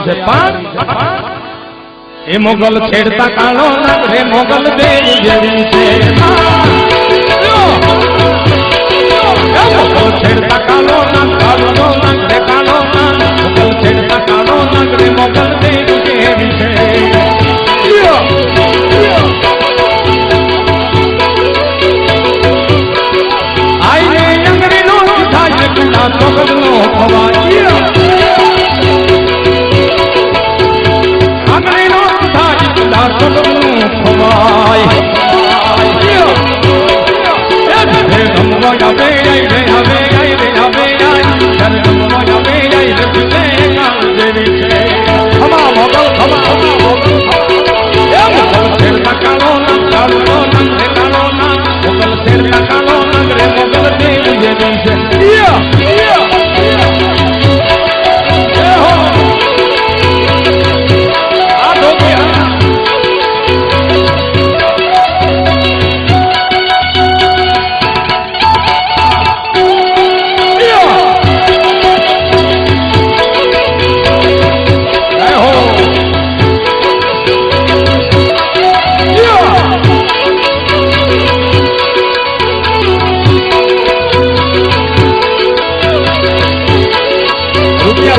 છે પણ એ મોગલ છેડતા કાળો નાગ રે મોગલ દેવ જેવી છે મોગલ છેડતા કાળો નાગ કાળો નાગ રે કાળો નાગ મોગલ છેડતા કાળો નાગ રે મોગલ દેવ જેવી છે આઈને અંગરી નો થાય કુડા મોગલ નો ખવાય અંગરી નો થાય કુડા મોગલ નો ખવાય ગમવા આવે રે આવે રે આવે ઘર ગમવા આવે રે લે કાલ દેવી છે ખમા મોગલ ખમા મોગલ છેડતા કાળો નાગ કાળો નાગ રે કાળો નાગ મોગલ છેડતા કાળો નાગ રે મોગલ દેવ જેવી છે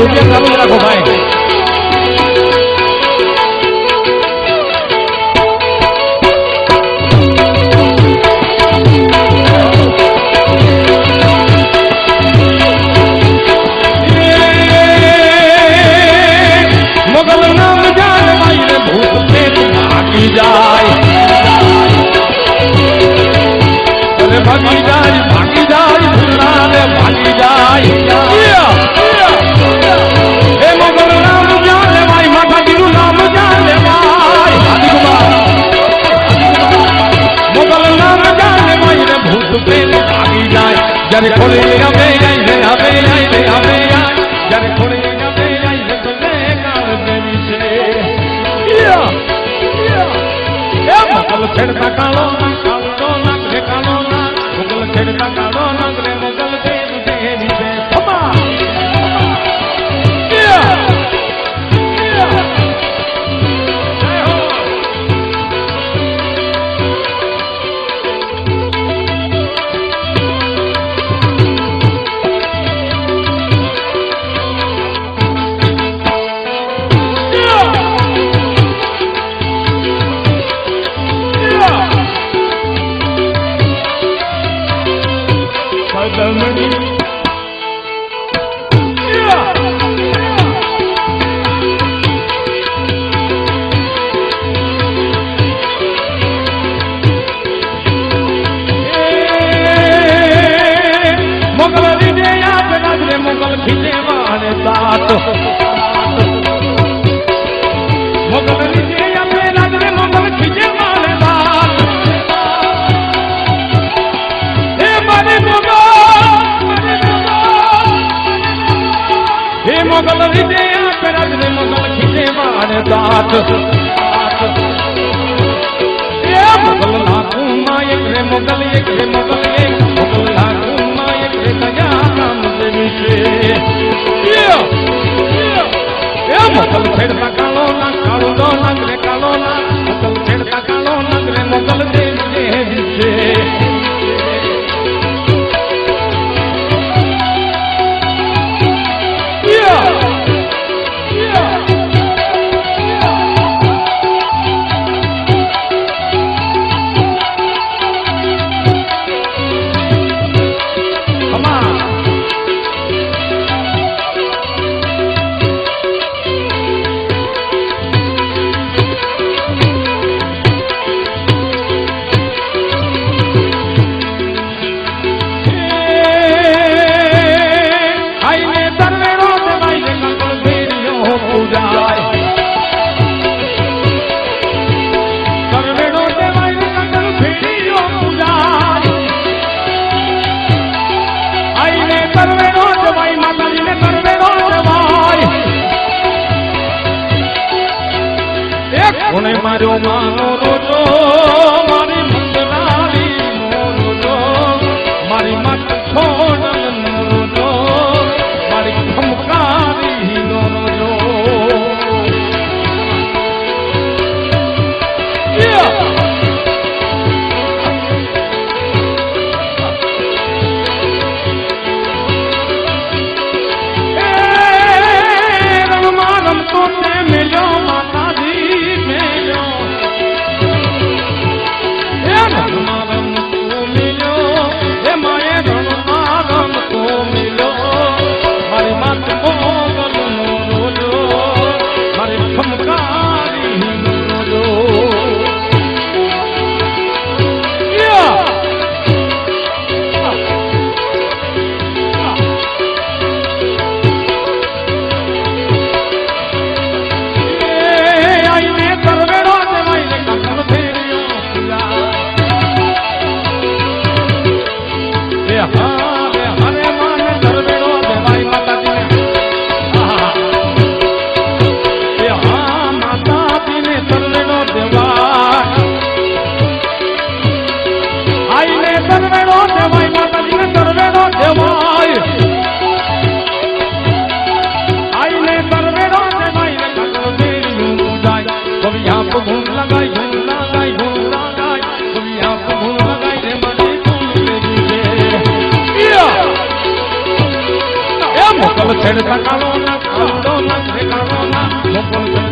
રૂપિયા ચાલુ રાખો ભાઈ મોગલ નામ જાન ભાઈ રે ભૂત પ્રેત ભાગી જાય અરે ભાગી જાય ભૂલા રે ભાગી જાય जरे खोले अबे जाई रे अबे जाई रे अबे जाई जरे खोले अबे जाई रे तो ले काल देवी से ए मोगल छेड़ता कालो नाग रे कालो नाग मोगल छेड़ता कालो नाग रे मोगल देव देवी से खमा मोगल खींचे वाले दांत मोगल नीचे अपने नजरे मोगल खींचे वाले दांत हे मारे मोगल नीचे अपने नजरे मोगल खींचे वाले दांत ये मोगल लाखू मायक रे मोगल एक रे मोगल लाखू मायक रे कया काम देवी से मोगल छेड़ता कालो नाग कालो नाग रे कालो नाग मोगल छेड़ता कालो नाग रे मोगल देव देवी से કોને માર્યો માનો રોજો મારી મંગલારી નો રોજો મારી માત છોડન નો રોજો મારી ખમકારી નો રોજો कभी आप घूम लगाई कभी आप घूम लगाई रे माटी मोकल छेड़ता कालो ना कालो ना मोकल